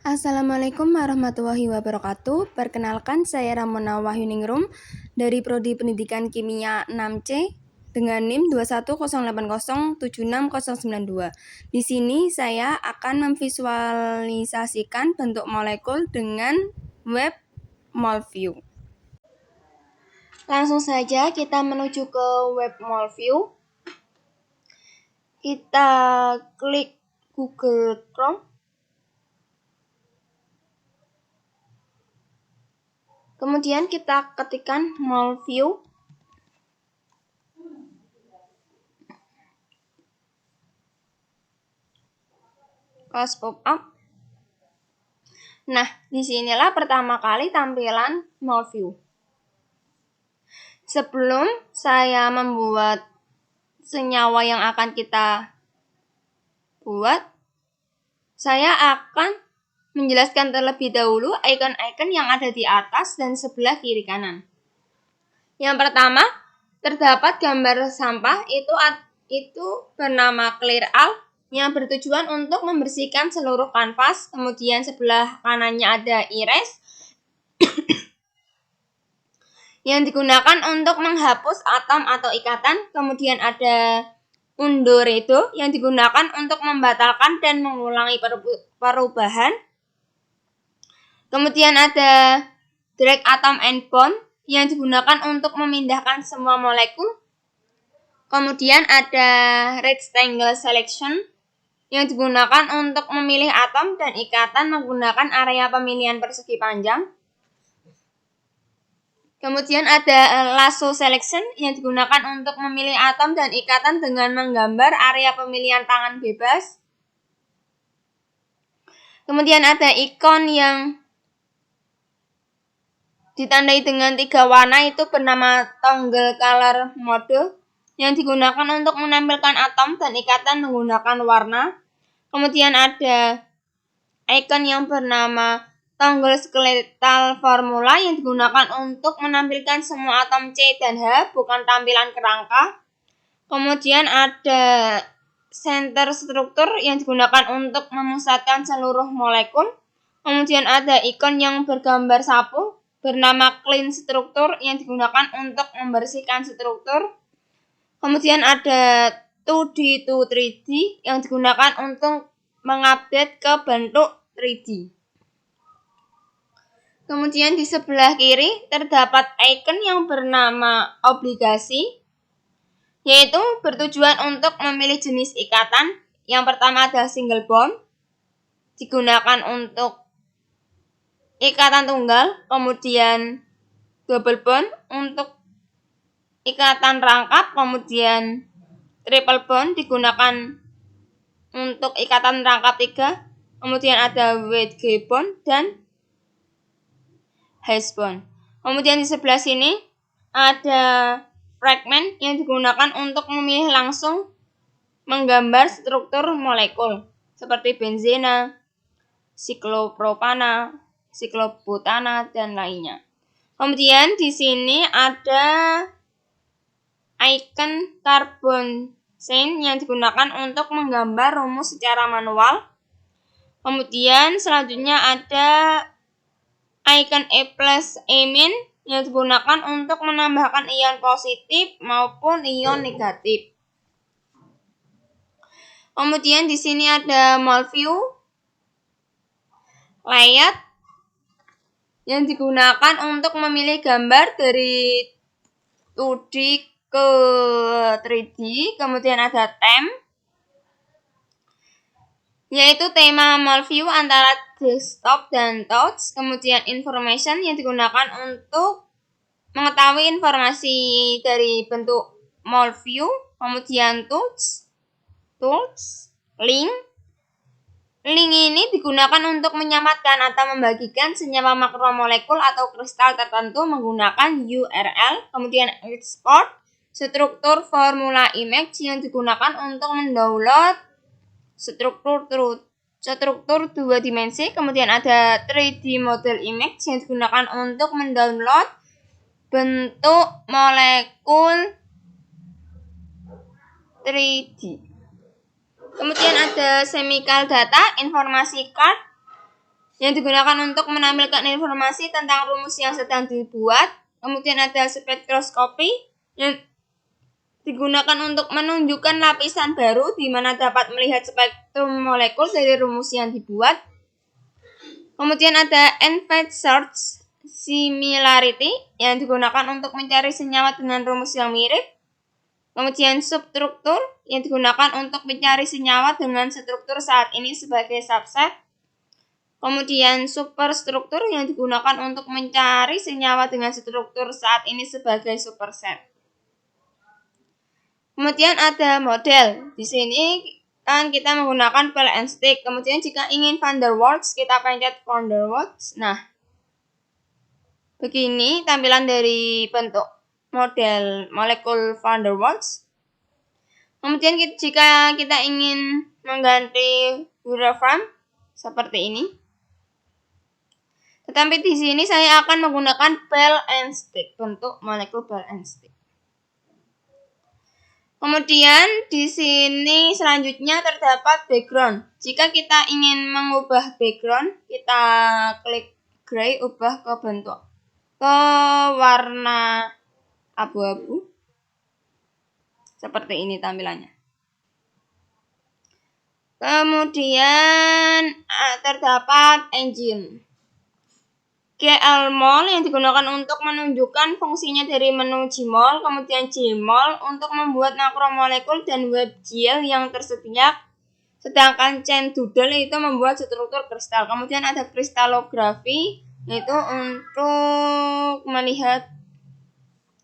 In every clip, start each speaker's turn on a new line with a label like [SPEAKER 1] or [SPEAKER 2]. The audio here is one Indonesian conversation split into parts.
[SPEAKER 1] Assalamualaikum warahmatullahi wabarakatuh. Perkenalkan, saya Ramona Wahyuningrum dari Prodi Pendidikan Kimia 6C dengan NIM 21080760092. Di sini saya akan memvisualisasikan bentuk molekul dengan web MolView. Langsung saja kita menuju ke web MolView. Kita klik Google Chrome. Kemudian kita ketikkan MolView. Close pop-up. Nah, disinilah pertama kali tampilan MolView. Sebelum saya membuat senyawa yang akan kita buat, saya akan menjelaskan terlebih dahulu icon-icon yang ada di atas dan sebelah kiri kanan. Yang pertama, terdapat gambar sampah itu bernama Clear All yang bertujuan untuk membersihkan seluruh kanvas. Kemudian sebelah kanannya ada Erase yang digunakan untuk menghapus atom atau ikatan. Kemudian ada Undo Redo yang digunakan untuk membatalkan dan mengulangi perubahan. Kemudian ada Drag Atom and Bond yang digunakan untuk memindahkan semua molekul. Kemudian ada Rectangle Selection yang digunakan untuk memilih atom dan ikatan menggunakan area pemilihan persegi panjang. Kemudian ada Lasso Selection yang digunakan untuk memilih atom dan ikatan dengan menggambar area pemilihan tangan bebas. Kemudian ada ikon yang ditandai dengan 3 warna itu bernama Toggle Color Mode yang digunakan untuk menampilkan atom dan ikatan menggunakan warna. Kemudian ada ikon yang bernama Toggle Skeletal Formula yang digunakan untuk menampilkan semua atom C dan H, bukan tampilan kerangka. Kemudian ada Center Structure yang digunakan untuk memusatkan seluruh molekul. Kemudian ada ikon yang bergambar sapu bernama Clean Structure yang digunakan untuk membersihkan struktur. Kemudian ada 2D to 3D yang digunakan untuk mengupdate ke bentuk 3D. Kemudian di sebelah kiri terdapat icon yang bernama obligasi, yaitu bertujuan untuk memilih jenis ikatan. Yang pertama ada single bond, digunakan untuk ikatan tunggal. Kemudian double bond untuk ikatan rangkap. Kemudian triple bond digunakan untuk ikatan rangkap 3. Kemudian ada wedge bond dan hash bond. Kemudian di sebelah sini ada fragment yang digunakan untuk memilih langsung menggambar struktur molekul seperti benzena, siklopropana, siklobutana, dan lainnya. Kemudian di sini ada icon carbon chain yang digunakan untuk menggambar rumus secara manual. Kemudian selanjutnya ada icon A+, yang digunakan untuk menambahkan ion positif maupun ion negatif. Kemudian di sini ada MolView layout yang digunakan untuk memilih gambar dari 2D ke 3D. Kemudian ada theme, yaitu tema MolView antara desktop dan touch. Kemudian information yang digunakan untuk mengetahui informasi dari bentuk MolView. Kemudian tools, link ini digunakan untuk menyamatkan atau membagikan senyawa makromolekul atau kristal tertentu menggunakan URL. Kemudian export struktur formula image yang digunakan untuk mendownload struktur 2 dimensi. Kemudian ada 3D model image yang digunakan untuk mendownload bentuk molekul 3D. Kemudian ada chemical data, informasi card yang digunakan untuk menampilkan informasi tentang rumus yang sedang dibuat. Kemudian ada spektroskopi yang digunakan untuk menunjukkan lapisan baru di mana dapat melihat spektrum molekul dari rumus yang dibuat. Kemudian ada N-Fate Search Similarity yang digunakan untuk mencari senyawa dengan rumus yang mirip. Kemudian substruktur yang digunakan untuk mencari senyawa dengan struktur saat ini sebagai subset. Kemudian superstruktur yang digunakan untuk mencari senyawa dengan struktur saat ini sebagai superset. Kemudian ada model. Di sini kan kita menggunakan ball and stick. Kemudian jika ingin van der Waals, kita pencet van der Waals. Nah, begini tampilan dari bentuk model molekul van der Waals. Kemudian jika kita ingin mengganti Wolfram seperti ini. Tetapi di sini saya akan menggunakan ball and stick, bentuk molekul ball and stick. Kemudian di sini selanjutnya terdapat background. Jika kita ingin mengubah background, kita klik gray, ubah ke warna abu-abu. Seperti ini tampilannya. Kemudian terdapat engine. GLMOL yang digunakan untuk menunjukkan fungsinya dari menu Gmol, kemudian Jmol untuk membuat makromolekul dan WebGL yang tersedia, sedangkan ChAnDoodle itu membuat struktur kristal. Kemudian ada kristalografi, yaitu untuk melihat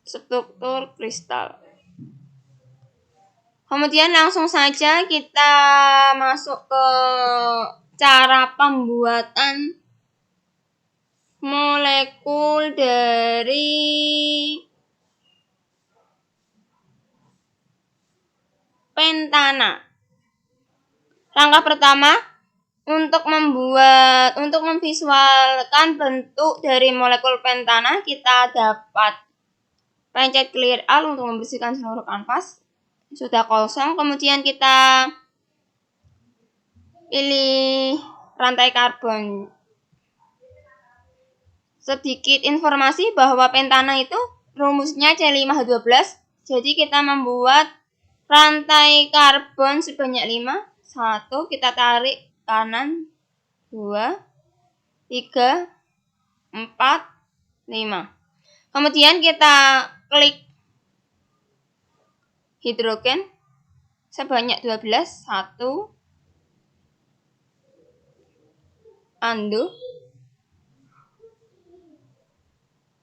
[SPEAKER 1] struktur kristal. Kemudian langsung saja kita masuk ke cara pembuatan molekul dari pentana. Langkah pertama, untuk memvisualkan bentuk dari molekul pentana, kita dapat pencet clear all untuk membersihkan seluruh kanvas. Sudah kosong, kemudian kita pilih rantai karbon. Sedikit informasi bahwa pentana itu rumusnya C5H12. Jadi kita membuat rantai karbon sebanyak 5. 1, kita tarik kanan, 2, 3, 4, 5. Kemudian kita klik hidrogen sebanyak 12. 1,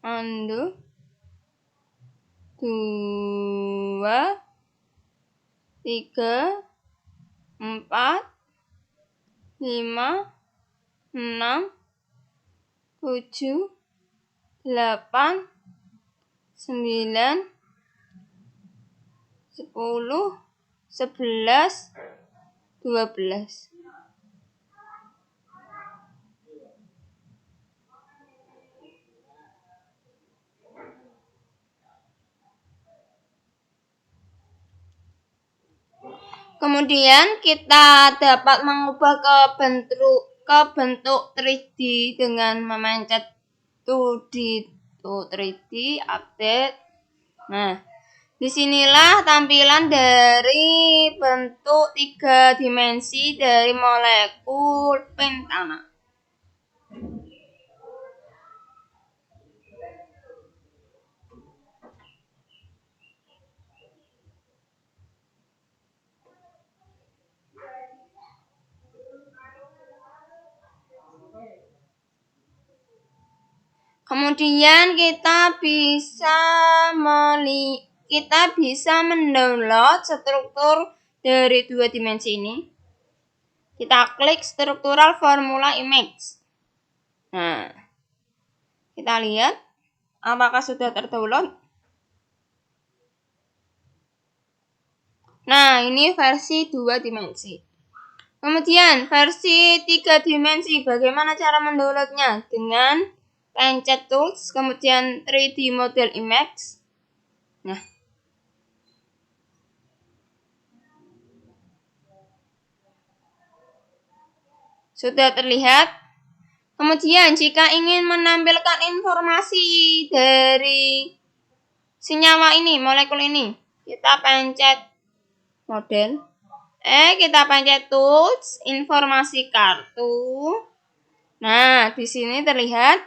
[SPEAKER 1] undo, 2, 3, 4, 5, 6, 7, 8, 9, 10, 11, 12. Kemudian kita dapat mengubah ke bentuk 3D dengan memencet 2D to 3D update. Nah, disinilah tampilan dari bentuk 3 dimensi dari molekul pentana. Kemudian kita bisa mendownload struktur dari 2 dimensi ini. Kita klik Structural Formula Image. Nah, kita lihat apakah sudah terdownload. Nah, ini versi 2 dimensi. Kemudian versi 3 dimensi, bagaimana cara mendownloadnya? Dengan pencet Tools, kemudian 3D Model Image. Nah, sudah terlihat. Kemudian jika ingin menampilkan informasi dari senyawa ini, molekul ini, kita pencet model. Kita pencet tools, informasi kartu. Nah, di sini terlihat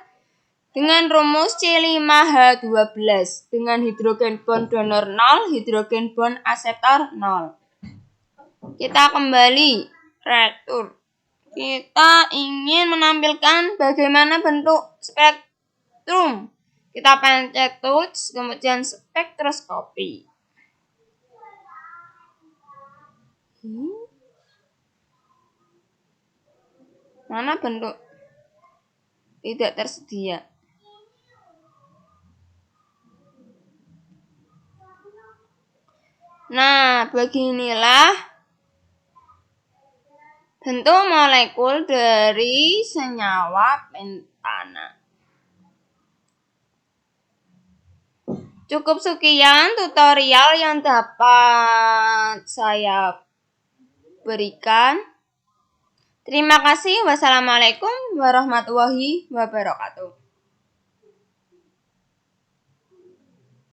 [SPEAKER 1] dengan rumus C5H12 dengan hidrogen bond donor 0, hidrogen bond akseptor 0. Kita kembali retur. Kita ingin menampilkan bagaimana bentuk spektrum. Kita pencet tools, kemudian spektroskopi. Mana bentuk? Tidak tersedia. Nah, beginilah bentuk molekul dari senyawa pentana. Cukup sekian tutorial yang dapat saya berikan. Terima kasih. Wassalamualaikum warahmatullahi wabarakatuh.